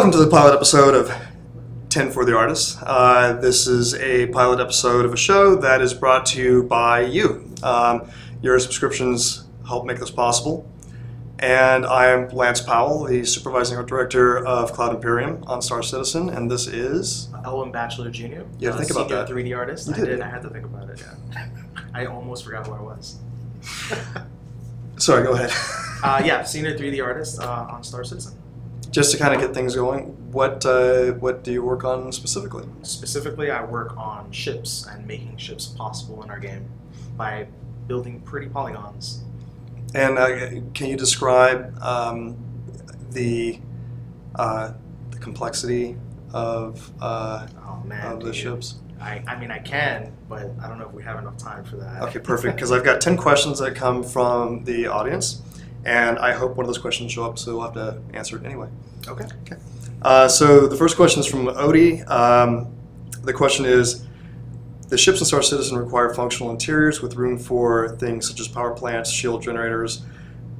Welcome to the pilot episode of 10 for the Artists. This is a pilot episode of a show that is brought to you by you. Your subscriptions help make this possible. And I am Lance Powell, the Supervising Art Director of Cloud Imperium on Star Citizen, and this is... Elwin Bachiller Jr. You had to think about that. Senior 3D artist. You did. I had to think about it, yeah. I almost forgot who I was. Sorry, go ahead. Yeah, Senior 3D artist on Star Citizen. Just to kind of get things going, what do you work on specifically? Specifically, I work on ships and making ships possible in our game by building pretty polygons. And can you describe the complexity of the ships? I mean, I can, but I don't know if we have enough time for that. Okay, perfect, because I've got 10 questions that come from the audience, and I hope one of those questions show up, so we'll have to answer it anyway. Okay. So the first question is from Odie. The question is, the ships in Star Citizen require functional interiors with room for things such as power plants, shield generators,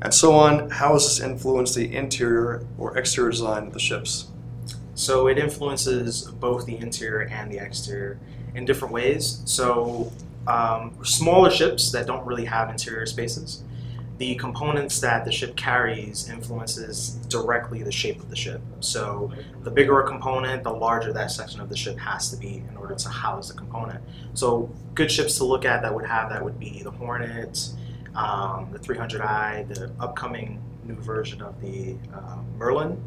and so on. How has this influenced the interior or exterior design of the ships? So it influences both the interior and the exterior in different ways. So smaller ships that don't really have interior spaces, the components that the ship carries influences directly the shape of the ship. So the bigger a component, the larger that section of the ship has to be in order to house the component. So good ships to look at that would be the Hornet, the 300i, the upcoming new version of the Merlin.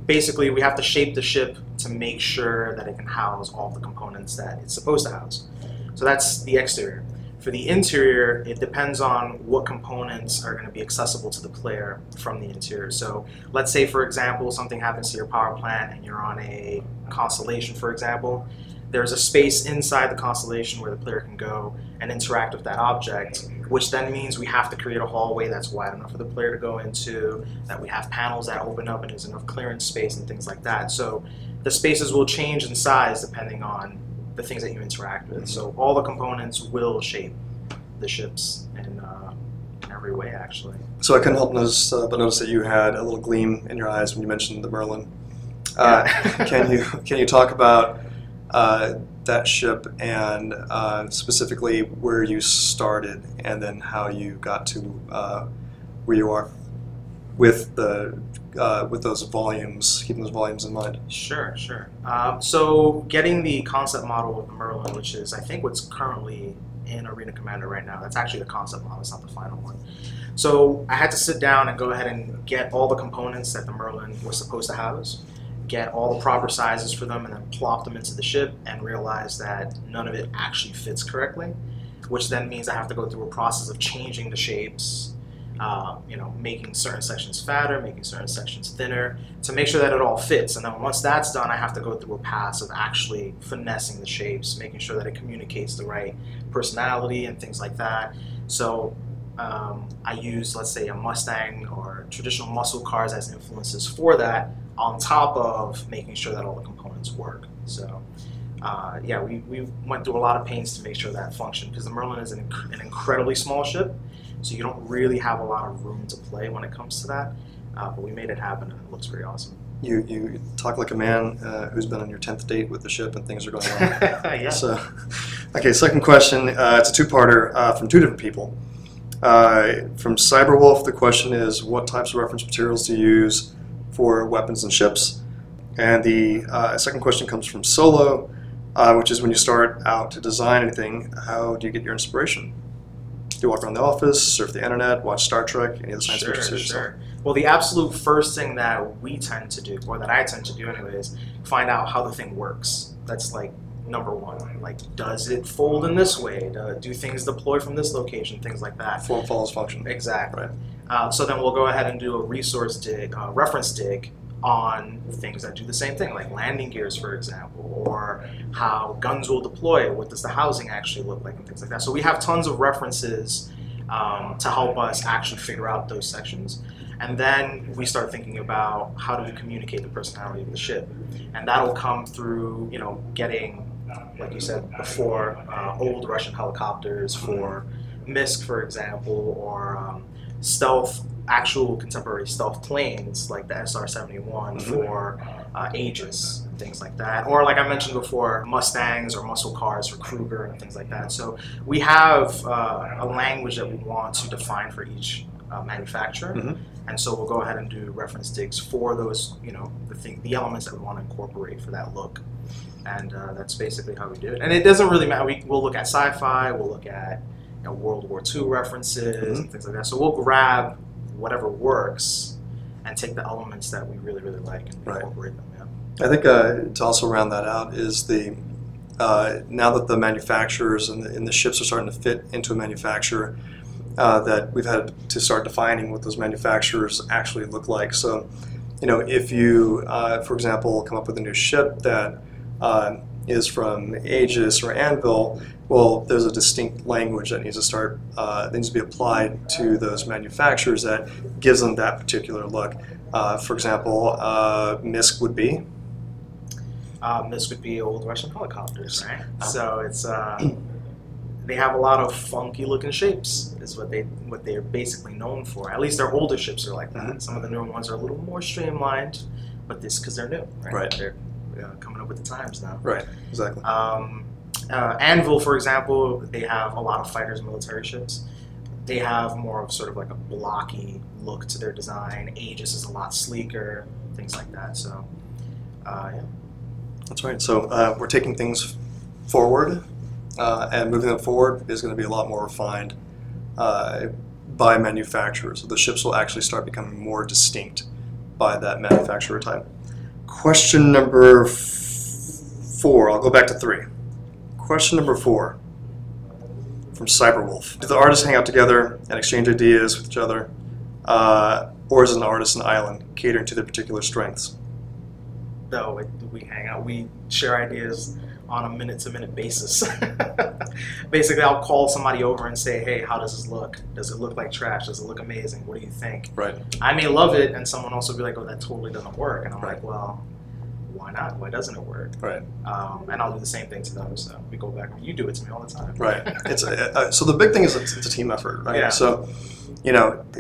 Basically, we have to shape the ship to make sure that it can house all the components that it's supposed to house. So that's the exterior. For the interior, it depends on what components are going to be accessible to the player from the interior. So let's say, for example, something happens to your power plant and you're on a constellation, for example. There's a space inside the constellation where the player can go and interact with that object, which then means we have to create a hallway that's wide enough for the player to go into, that we have panels that open up and there's enough clearance space and things like that. So the spaces will change in size depending on the things that you interact with. So all the components will shape the ships in every way, actually. So I couldn't help notice, but notice that you had a little gleam in your eyes when you mentioned the Merlin. Can you talk about that ship and specifically where you started and then how you got to where you are with those volumes, keeping those volumes in mind? Sure. So getting the concept model of the Merlin, which is I think what's currently in Arena Commander right now. That's actually the concept model, it's not the final one. So I had to sit down and go ahead and get all the components that the Merlin was supposed to house, get all the proper sizes for them, and then plop them into the ship and realize that none of it actually fits correctly, which then means I have to go through a process of changing the shapes, making certain sections fatter, making certain sections thinner, to make sure that it all fits. And then once that's done, I have to go through a pass of actually finessing the shapes, making sure that it communicates the right personality and things like that. So I use, let's say, a Mustang or traditional muscle cars as influences for that, on top of making sure that all the components work. So yeah, we went through a lot of pains to make sure that functioned, because the Merlin is an incredibly small ship, so you don't really have a lot of room to play when it comes to that. But we made it happen, and it looks pretty awesome. You talk like a man who's been on your 10th date with the ship and things are going well. Yeah. So, okay, second question. It's a two-parter from two different people. From Cyberwolf, the question is, what types of reference materials do you use for weapons and ships? And the second question comes from Solo, which is, when you start out to design anything, how do you get your inspiration? Do you walk around the office, surf the internet, watch Star Trek, any of the science fiction series? Sure. Well, the absolute first thing that we tend to do, or that I tend to do anyways, find out how the thing works. That's like number one. Like, does it fold in this way? Do things deploy from this location? Things like that. Form follows function. Exactly. Right. So then we'll go ahead and do a resource dig, reference dig on things that do the same thing, like landing gears, for example, or how guns will deploy, what does the housing actually look like, and things like that. So we have tons of references to help us actually figure out those sections. And then we start thinking about how do we communicate the personality of the ship. And that'll come through, getting, like you said before, old Russian helicopters for MISC, for example, or actual contemporary stealth planes like the SR-71 for Aegis, and things like that. Or like I mentioned before, Mustangs or muscle cars for Kruger and things like that. So we have a language that we want to define for each manufacturer. And so we'll go ahead and do reference digs for those, the elements that we want to incorporate for that look. And that's basically how we do it. And it doesn't really matter. We'll look at sci-fi, we'll look at World War II references and things like that. So we'll grab whatever works and take the elements that we really, really like and incorporate them. Yeah. I think to also round that out is now that the manufacturers and the ships are starting to fit into a manufacturer, that we've had to start defining what those manufacturers actually look like. So, if you, for example, come up with a new ship that is from Aegis or Anvil, well, there's a distinct language that needs to be applied to those manufacturers that gives them that particular look. For example, MISC would be? MISC would be old Russian helicopters, right? So it's they have a lot of funky looking shapes is what they're basically known for. At least their older ships are like that. Some of the newer ones are a little more streamlined, but this because they're new, right? They're coming up with the times now. Right, exactly. Anvil, for example, they have a lot of fighters, military ships. They have more of sort of like a blocky look to their design. Aegis is a lot sleeker, things like that. So, yeah. That's right. So we're taking things forward, and moving them forward is going to be a lot more refined by manufacturers. So the ships will actually start becoming more distinct by that manufacturer type. Question number 4. I'll go back to 3. Question number 4 from Cyberwolf. Do the artists hang out together and exchange ideas with each other, or is an artist an island catering to their particular strengths? No, we hang out. We share ideas on a minute-to-minute basis. Basically, I'll call somebody over and say, hey, how does this look? Does it look like trash? Does it look amazing? What do you think? Right. I may love it, and someone else will be like, oh, that totally doesn't work. And I'm like, well, why not? Why doesn't it work? Right. And I'll do the same thing to them. So we go back. You do it to me all the time. Right. So the big thing is it's a team effort, right? Yeah. So,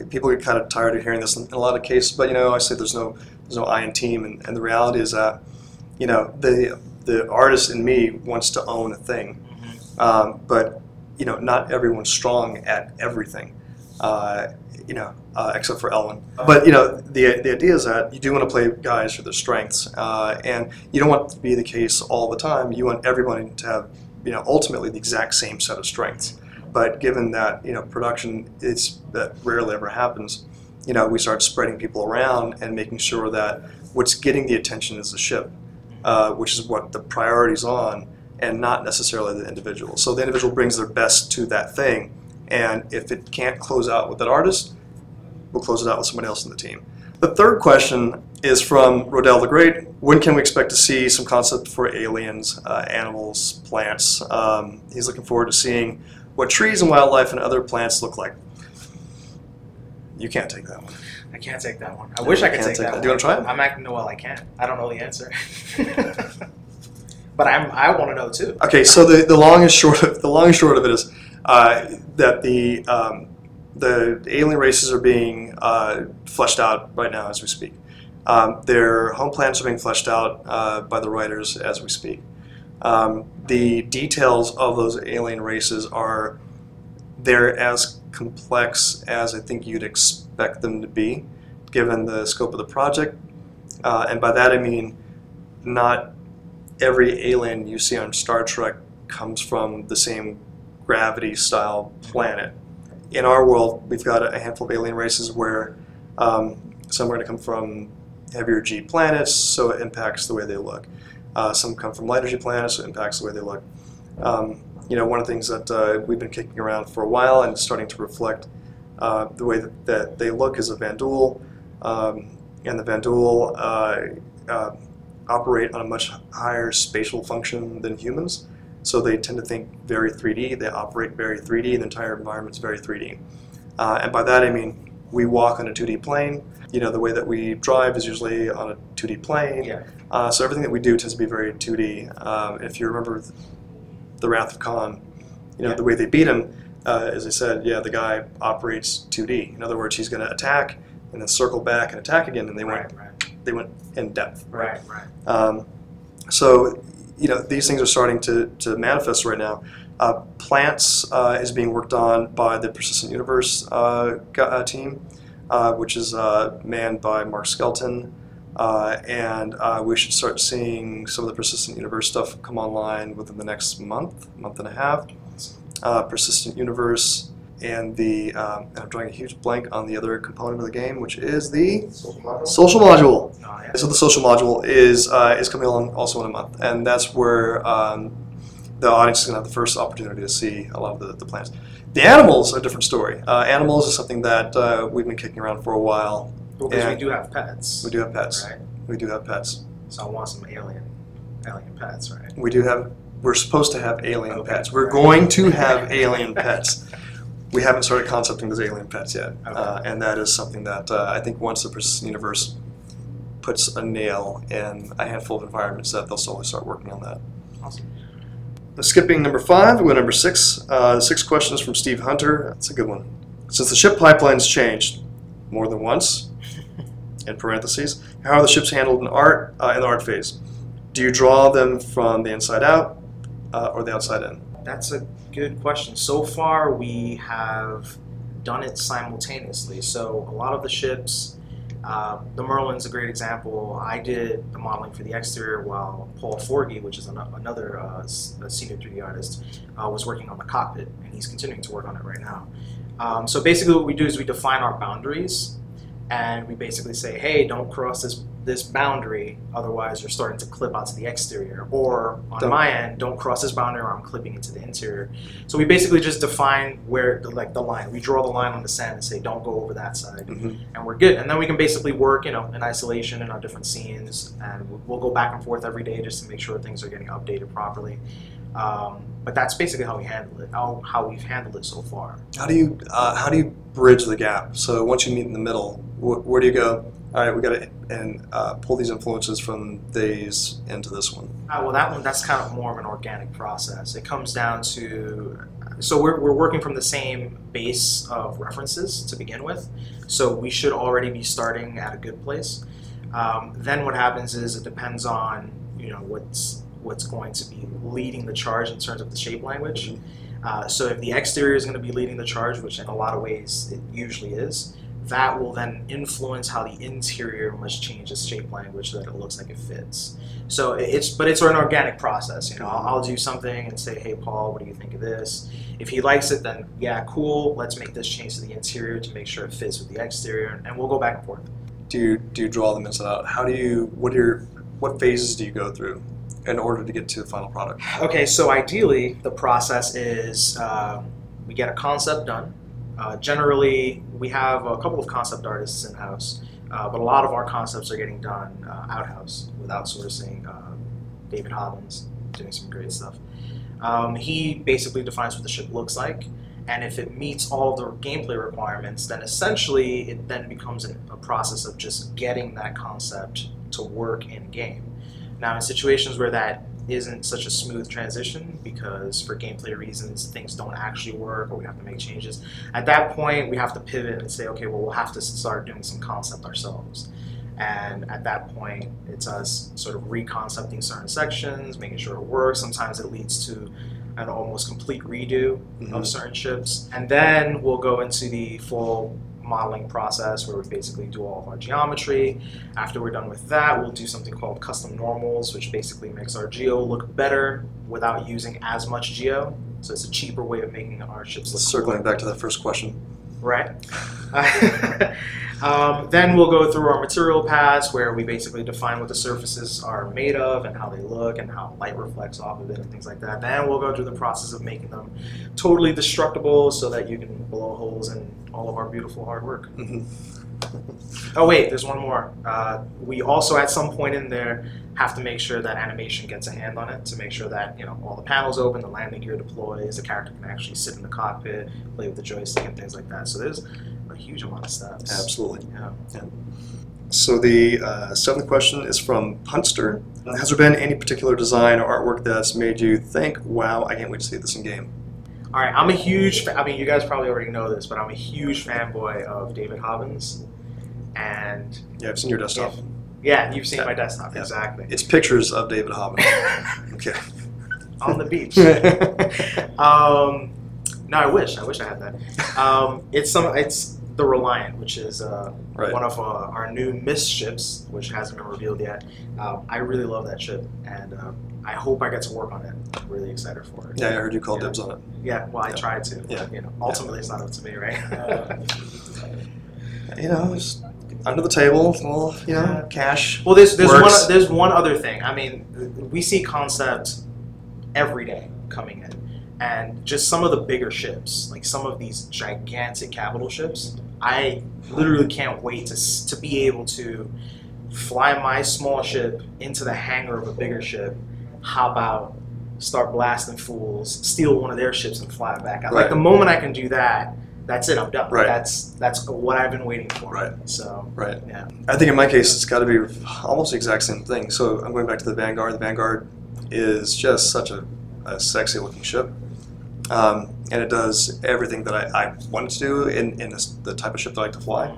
people get kind of tired of hearing this in a lot of cases, but I say there's no I in team, and the reality is that the artist in me wants to own a thing, but not everyone's strong at everything, except for Elwin. But the idea is that you do want to play guys for their strengths, and you don't want it to be the case all the time. You want everybody to have ultimately the exact same set of strengths. But given that production that rarely ever happens, we start spreading people around and making sure that what's getting the attention is the ship, which is what the priority's on, and not necessarily the individual. So the individual brings their best to that thing, and if it can't close out with that artist, we'll close it out with somebody else in the team. The third question is from Rodell the Great. When can we expect to see some concept for aliens, animals, plants? He's looking forward to seeing what trees and wildlife and other plants look like. You can't take that one. I can't take that one. I wish I could take that one. Do you want to try it? I'm acting well. I can't. I don't know the answer. But I want to know too. Okay, so the long and short of it is that the alien races are being fleshed out right now as we speak. Their home planets are being fleshed out by the writers as we speak. The details of those alien races they're as complex as I think you'd expect them to be, given the scope of the project. And by that I mean not every alien you see on Star Trek comes from the same gravity-style planet. In our world, we've got a handful of alien races where some are going to come from heavier G planets, so it impacts the way they look. Some come from lighter G planets, so it impacts the way they look. One of the things that we've been kicking around for a while and starting to reflect the way that they look is a Vandul, and the Vandul operate on a much higher spatial function than humans. So they tend to think very 3D, they operate very 3D, the entire environment's very 3D. And by that I mean we walk on a 2D plane. The way that we drive is usually on a 2D plane. Yeah. So everything that we do tends to be very 2D. If you remember the Wrath of Khan, the way they beat him, as I said, the guy operates 2D. In other words, he's going to attack and then circle back and attack again, and they went they went in depth. Right, right. So, you know, these things are starting to manifest right now. Plants is being worked on by the Persistent Universe team, which is manned by Mark Skelton. And we should start seeing some of the Persistent Universe stuff come online within the next month and a half. Persistent Universe and and I'm drawing a huge blank on the other component of the game, which is the social module. Oh, yeah. So the social module is coming along also in a month, and that's where the audience is going to have the first opportunity to see a lot of the plants. The animals are a different story. Animals is something that we've been kicking around for a while. Well, because we do have pets. We do have pets. Right? We do have pets. So I want some alien pets, right? We're supposed to have alien pets. We're going to have alien pets. We haven't started concepting those alien pets yet. Okay. And that is something that I think once the Persistent Universe puts a nail in a handful of environments, that they'll slowly start working on that. Awesome. Skipping number 5, we go to number 6. 6 questions from Steve Hunter. That's a good one. Since the ship pipelines changed more than once, in parentheses, how are the ships handled in art in the art phase? Do you draw them from the inside out or the outside in? That's a good question. So far, we have done it simultaneously. So a lot of the ships, the Merlin's a great example. I did the modeling for the exterior while Paul Forgy, which is another senior 3D artist, was working on the cockpit, and he's continuing to work on it right now. So basically what we do is we define our boundaries, and we basically say, hey, don't cross this boundary, otherwise you're starting to clip out to the exterior. Or on my end, don't cross this boundary or I'm clipping into the interior. So we basically just define where the line. We draw the line on the sand and say, don't go over that side, and we're good. And then we can basically work, in isolation in our different scenes, and we'll go back and forth every day just to make sure things are getting updated properly. But that's basically how we handle it, how we've handled it so far. How do you bridge the gap? So once you meet in the middle, where do you go? All right, we got to pull these influences from these into this one. Well, that's kind of more of an organic process. It comes down to, so we're working from the same base of references to begin with, so we should already be starting at a good place. Then what happens is it depends on what's going to be leading the charge in terms of the shape language. So if the exterior is going to be leading the charge, which in a lot of ways it usually is, that will then influence how the interior must change its shape language so that it looks like it fits. So it's an organic process. I'll do something and say, hey Paul, what do you think of this? If he likes it, then yeah, cool, let's make this change to the interior to make sure it fits with the exterior, and we'll go back and forth. Do you draw them inside out? What phases do you go through in order to get to the final product? Okay, so ideally the process is we get a concept done. Generally, we have a couple of concept artists in-house, but a lot of our concepts are getting done out-house with outsourcing. David Hobbins doing some great stuff. He basically defines what the ship looks like, and if it meets all of the gameplay requirements, then essentially it then becomes a process of just getting that concept to work in-game. Now, in situations where that isn't such a smooth transition because for gameplay reasons things don't actually work or we have to make changes, at that point we have to pivot and say, okay, well, we'll have to start doing some concept ourselves. And at that point it's us sort of reconcepting certain sections, making sure it works. Sometimes it leads to an almost complete redo of certain ships, and then we'll go into the full modeling process where we basically do all of our geometry. After we're done with that, we'll do something called custom normals, which basically makes our geo look better without using as much geo. So it's a cheaper way of making our ships look Circling back to that first question. Right. Then we'll go through our material paths where we basically define what the surfaces are made of and how they look and how light reflects off of it and things like that. Then we'll go through the process of making them totally destructible so that you can blow holes in all of our beautiful hard work. Oh wait, there's one more. We also at some point in there have to make sure that animation gets a hand on it to make sure that all the panels open, the landing gear deploys, the character can actually sit in the cockpit, play with the joystick and things like that. So there's a huge amount of steps. Absolutely. Yeah. So the 7th question is from Punster. Has there been any particular design or artwork that's made you think, wow, I can't wait to see this in game? All right, I'm a huge fan. I mean, you guys probably already know this, but I'm a huge fanboy of David Hobbins. And yeah, I've seen your desktop. Yeah, you've seen Yeah. my desktop, Yeah. exactly. It's pictures of David Hobbin. Okay. On the beach. No, I wish I had that. It's the Reliant, which is Right. one of our new missed ships, which hasn't been revealed yet. I really love that ship, and I hope I get to work on it. I'm really excited for it. Yeah, I heard you call dibs on it. Yeah, well, I Yeah. tried to. Yeah. But, ultimately, it's not up to me, right? Just under the table, well, cash. Well, there's works. one other thing. I mean, we see concept every day coming in, and just some of the bigger ships, like some of these gigantic capital ships, I literally can't wait to be able to fly my small ship into the hangar of a bigger ship, hop out, start blasting fools, steal one of their ships, and fly it back out. Right. Like the moment I can do that, that's it. I'm done. Right. That's what I've been waiting for. Right. So. Right. Yeah. I think in my case, it's got to be almost the exact same thing. So I'm going back to the Vanguard. The Vanguard is just such a sexy looking ship. And it does everything that I wanted to do in the type of ship that I like to fly.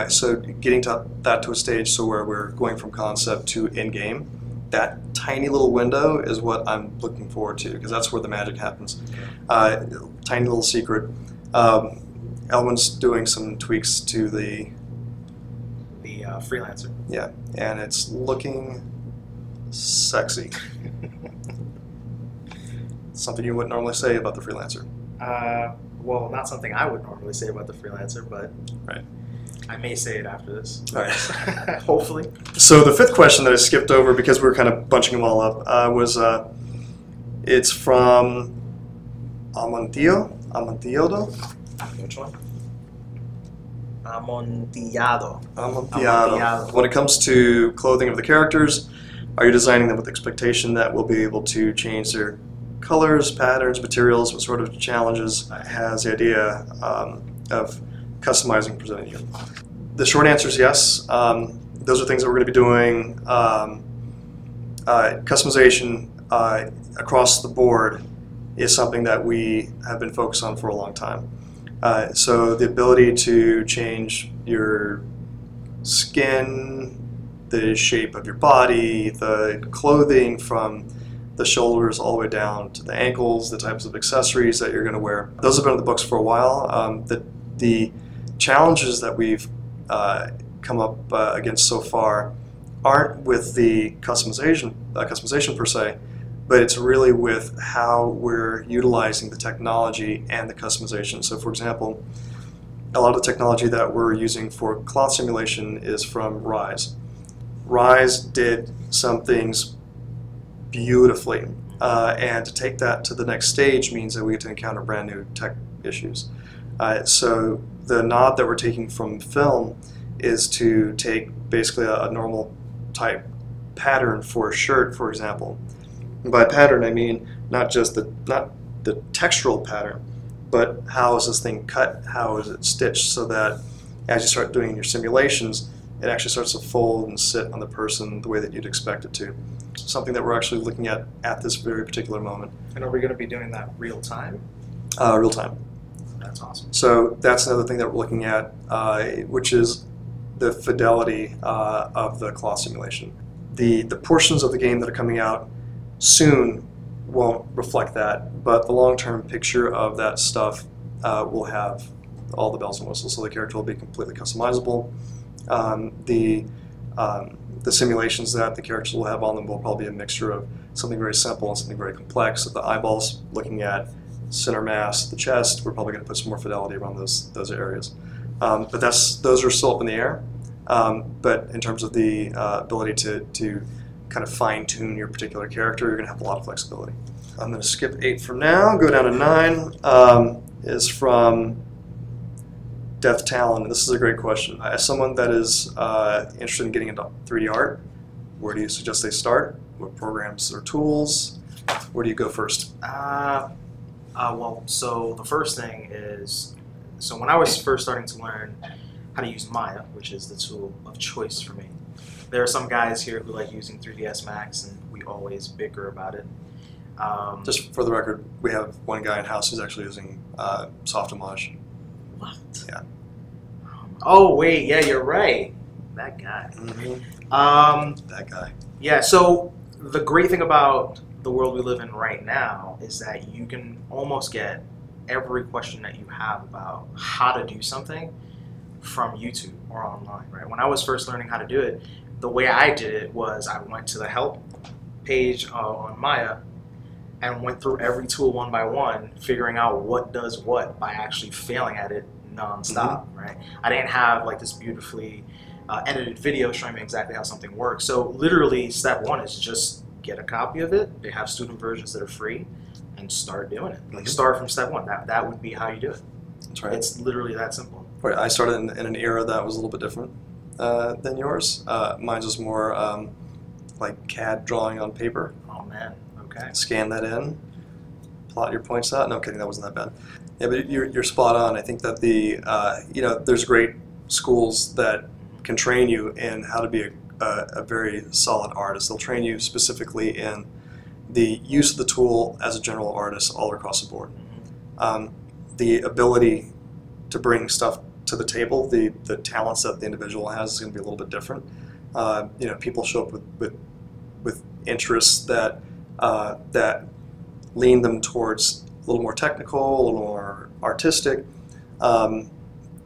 So getting that to a stage so where we're going from concept to in-game, that tiny little window is what I'm looking forward to, because that's where the magic happens. Tiny little secret. Elwin's doing some tweaks to the Freelancer. Yeah, and it's looking sexy. Something you wouldn't normally say about the Freelancer. Well, not something I would normally say about the Freelancer, but Right. I may say it after this. All right. Hopefully. So the fifth question that I skipped over because we were kind of bunching them all up was it's from Amontillado. Which one? Amontillado. Amontillado. When it comes to clothing of the characters, are you designing them with the expectation that we'll be able to change their colors, patterns, materials? What sort of challenges has the idea of customizing presented you? The short answer is yes. Those are things that we're going to be doing. Customization across the board is something that we have been focused on for a long time. So the ability to change your skin, the shape of your body, the clothing from the shoulders all the way down to the ankles, the types of accessories that you're going to wear. Those have been in the books for a while. The challenges that we've come up against so far aren't with the customization per se, but it's really with how we're utilizing the technology and the customization. So for example, a lot of the technology that we're using for cloth simulation is from Rise. Rise did some things beautifully, and to take that to the next stage means that we get to encounter brand new tech issues. So the nod that we're taking from film is to take basically a normal type pattern for a shirt, for example. And by pattern, I mean not the textural pattern, but how is this thing cut, how is it stitched, so that as you start doing your simulations, it actually starts to fold and sit on the person the way that you'd expect it to. Something that we're actually looking at this very particular moment. And are we going to be doing that real time? Real time. That's awesome. So that's another thing that we're looking at, which is the fidelity of the cloth simulation. The portions of the game that are coming out soon won't reflect that, but the long-term picture of that stuff will have all the bells and whistles, so the character will be completely customizable. The simulations that the characters will have on them will probably be a mixture of something very simple and something very complex. So the eyeballs looking at center mass, the chest, we're probably going to put some more fidelity around those areas. But those are still up in the air. But in terms of the ability to kind of fine-tune your particular character, you're going to have a lot of flexibility. I'm going to skip 8 for now, go down to 9. Is from Death Talon. This is a great question. As someone that is interested in getting into 3D art, where do you suggest they start? What programs or tools? Where do you go first? Well, so the first thing is, so when I was first starting to learn how to use Maya, which is the tool of choice for me, there are some guys here who like using 3ds Max, and we always bicker about it. Just for the record, we have one guy in house who's actually using Softimage. What? Yeah. Oh wait, yeah, you're right. That guy. Mm-hmm. That guy. Yeah, so the great thing about the world we live in right now is that you can almost get every question that you have about how to do something from YouTube or online, right? When I was first learning how to do it, the way I did it was I went to the help page on Maya and went through every tool one by one, figuring out what does what by actually failing at it nonstop, right? I didn't have like this beautifully edited video showing me exactly how something works. So literally step one is just get a copy of it. They have student versions that are free and start doing it. Like start from step one. That would be how you do it. That's right. It's literally that simple. Right. I started in an era that was a little bit different than yours. Mine was more like CAD drawing on paper. Oh man. Okay. Scan that in, plot your points out. No, I'm kidding. That wasn't that bad. Yeah, but you're spot on. I think that there's great schools that can train you in how to be a very solid artist. They'll train you specifically in the use of the tool as a general artist all across the board. The ability to bring stuff to the table, the talents that the individual has is going to be a little bit different. People show up with interests that lean them towards a little more technical, a little more artistic.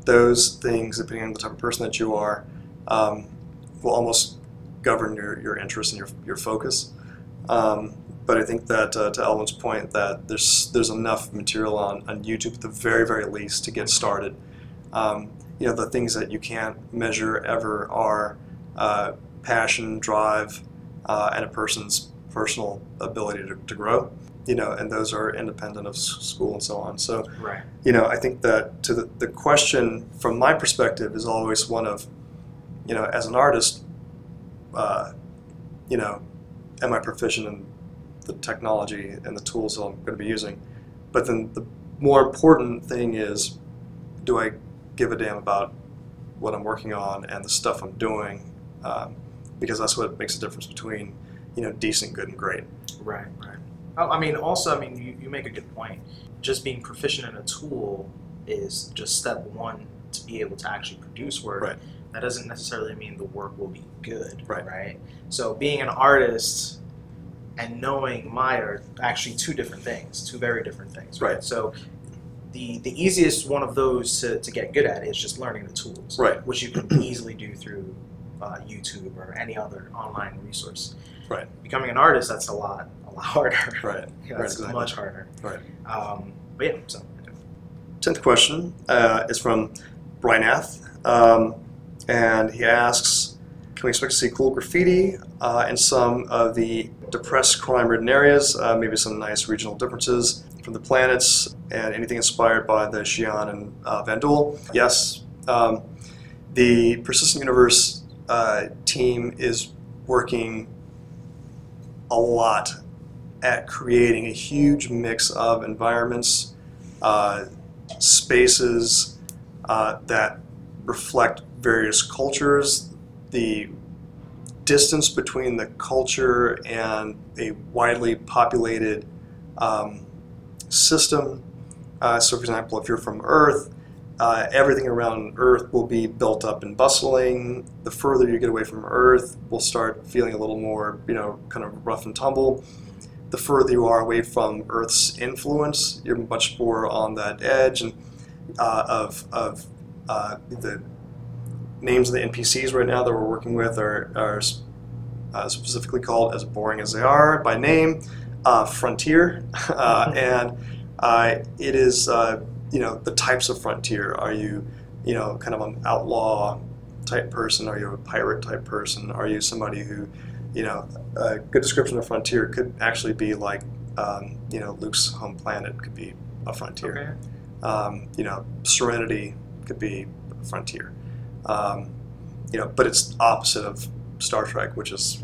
Those things, depending on the type of person that you are, will almost govern your interest and your focus. But I think that to Elwin's point, that there's enough material on YouTube at the very, very least to get started. The things that you can't measure ever are passion, drive, and a person's personal ability to grow. And those are independent of school and so on. So, right. I think that to the question from my perspective is always one of, as an artist, am I proficient in the technology and the tools that I'm going to be using? But then the more important thing is, do I give a damn about what I'm working on and the stuff I'm doing? Because that's what makes the difference between, decent, good, and great. Right, right. You make a good point. Just being proficient in a tool is just step one to be able to actually produce work. Right. That doesn't necessarily mean the work will be good, right? So being an artist and knowing Maya are actually two very different things, right? So the easiest one of those to get good at is just learning the tools, right? Which you can easily do through YouTube or any other online resource. Right. Becoming an artist, that's a lot harder. Right. That's exactly. Much harder. Right. But yeah, so. 10th question is from Brynath, and he asks, can we expect to see cool graffiti in some of the depressed crime-ridden areas, maybe some nice regional differences from the planets, and anything inspired by the Xi'an and Vandul? Yes. The Persistent Universe team is working a lot at creating a huge mix of environments, spaces that reflect various cultures. The distance between the culture and a widely populated system. So for example, if you're from Earth, everything around Earth will be built up and bustling. The further you get away from Earth, we'll start feeling a little more, kind of rough and tumble. The further you are away from Earth's influence, you're much more on that edge. And of the names of the NPCs right now that we're working with are specifically called, as boring as they are by name, Frontier, and it is the types of Frontier. Are you kind of an outlaw type person? Are you a pirate type person? Are you somebody who, a good description of Frontier could actually be like, Luke's home planet could be a Frontier. Okay. Serenity could be a Frontier. But it's opposite of Star Trek, which is,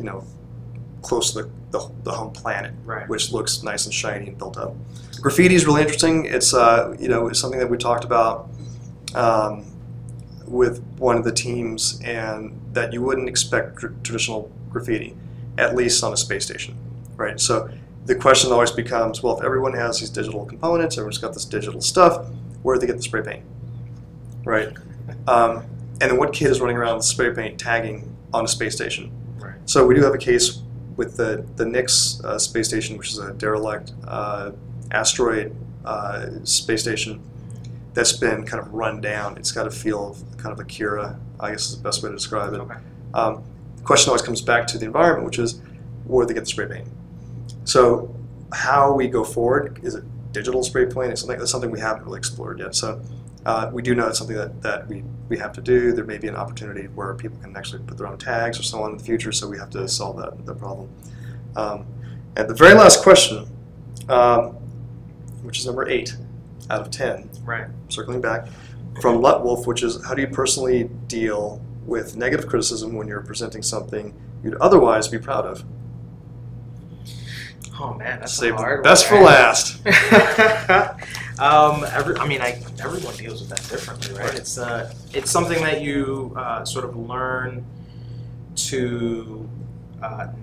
close to the home planet, right, which looks nice and shiny and built up. Graffiti is really interesting. It's it's something that we talked about with one of the teams, and that you wouldn't expect traditional graffiti, at least on a space station, right? So the question always becomes, well, if everyone has these digital components, everyone's got this digital stuff, where do they get the spray paint, right? And then what kid is running around with spray paint tagging on a space station. Right. So we do have a case with the Nix space station, which is a derelict asteroid space station that's been kind of run down. It's got a feel of kind of Akira, I guess is the best way to describe it. Okay. The question always comes back to the environment, which is where they get the spray paint. So how we go forward, is it digital spray paint? It's something we haven't really explored yet. So we do know it's something that we have to do. There may be an opportunity where people can actually put their own tags or so on in the future, so we have to solve that problem. And the very last question, which is number 8 out of 10, right. circling back, from Letwolf, which is, how do you personally deal with negative criticism when you're presenting something you'd otherwise be proud of? Oh man, that's Save a hard the best one, for last. Everyone deals with that differently, right? It's something that you sort of learn to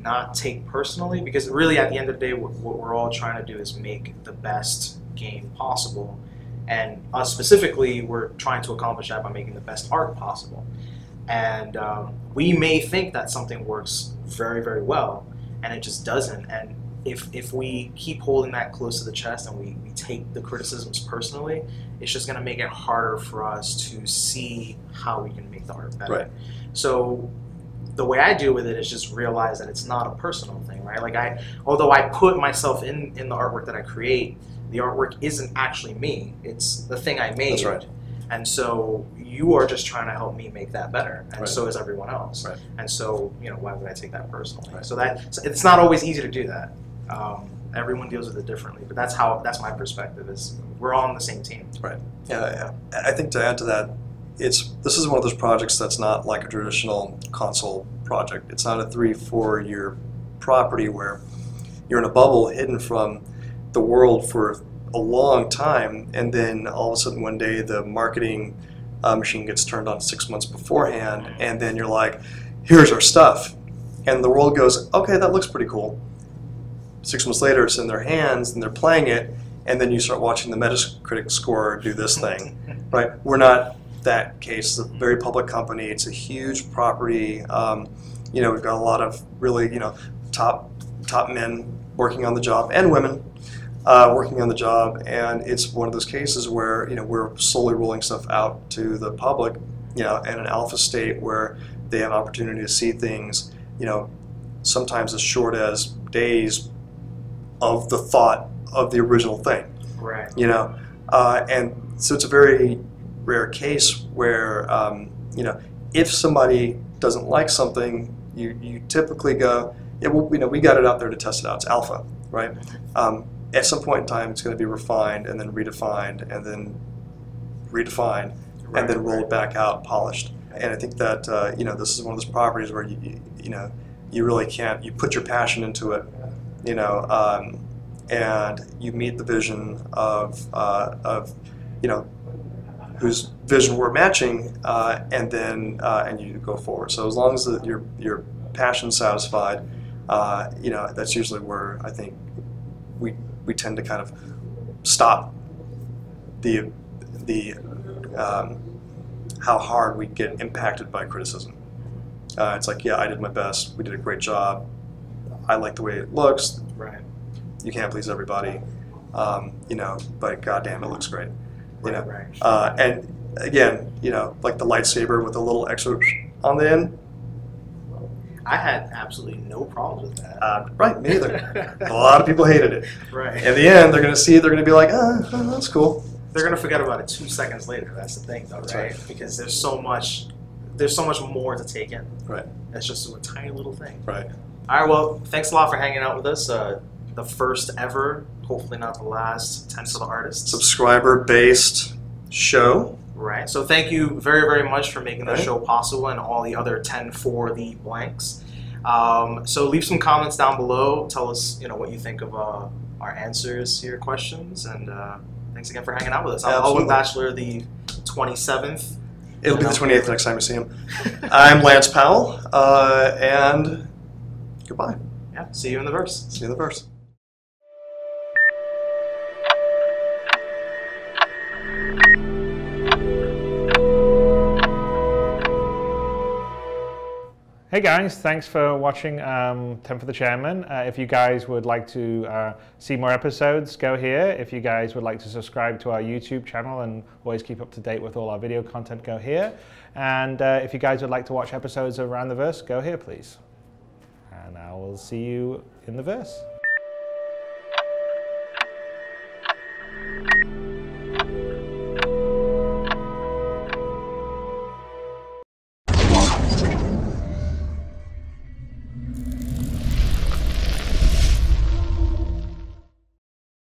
not take personally, because really at the end of the day, what we're all trying to do is make the best game possible, and us specifically, we're trying to accomplish that by making the best art possible. And we may think that something works very, very well, and it just doesn't. And if we keep holding that close to the chest and we take the criticisms personally, it's just going to make it harder for us to see how we can make the art better. Right. So the way I deal with it is just realize that it's not a personal thing, right? Like although I put myself in the artwork that I create, the artwork isn't actually me. It's the thing I made. That's right. And so you are just trying to help me make that better, and right. so is everyone else. Right. And so, why would I take that personally? Right. So it's not always easy to do that. Everyone deals with it differently, but that's my perspective. Is we're all on the same team. Right. Yeah. I think to add to that, this is one of those projects that's not like a traditional console project. It's not a 3-4 year property where you're in a bubble hidden from the world for a long time, and then all of a sudden one day the marketing machine gets turned on 6 months beforehand, and then you're like, here's our stuff, and the world goes, okay, that looks pretty cool. 6 months later it's in their hands and they're playing it, and then you start watching the Metacritic score do this thing. Right? We're not that case. It's a very public company. It's a huge property. We've got a lot of really top men working on the job, and women working on the job, and it's one of those cases where we're slowly rolling stuff out to the public, in an alpha state where they have opportunity to see things, sometimes as short as days of the thought of the original thing. Right. And so it's a very rare case where if somebody doesn't like something, you typically go, yeah, well, we got it out there to test it out. It's alpha, right? At some point in time, it's going to be refined and then redefined and then redefined, right, and then rolled back out, polished. And I think that this is one of those properties where you really can't. You put your passion into it, and you meet the vision of whose vision we're matching, and then and you go forward. So as long as your passion's satisfied, that's usually where I think we tend to kind of stop the how hard we get impacted by criticism. It's like, yeah, I did my best. We did a great job. I like the way it looks. Right. You can't please everybody, but goddamn, it looks great. Right. And again, like the lightsaber with a little extra on the end. I had absolutely no problems with that. Right, me either. A lot of people hated it. Right. In the end, they're going to be like, that's cool. They're going to forget about it 2 seconds later. That's the thing, though, right? Because there's so much more to take in. Right. That's just a tiny little thing. Right. All right. Well, thanks a lot for hanging out with us. The first ever, hopefully not the last, 10 for the Artists. Subscriber-based show. Right. So thank you very, very much for making the show possible, and all the other 10 for the blanks. So leave some comments down below. Tell us, what you think of our answers to your questions, and thanks again for hanging out with us. I'm Elwin Bachiller, the 27th. It'll be the 28th next time you see him. I'm Lance Powell, and goodbye. Yeah. See you in the verse. See you in the verse. Hey guys, thanks for watching 10 for the Chairman. If you guys would like to see more episodes, go here. If you guys would like to subscribe to our YouTube channel and always keep up to date with all our video content, go here. And if you guys would like to watch episodes of Around the Verse, go here please. And I will see you in the verse.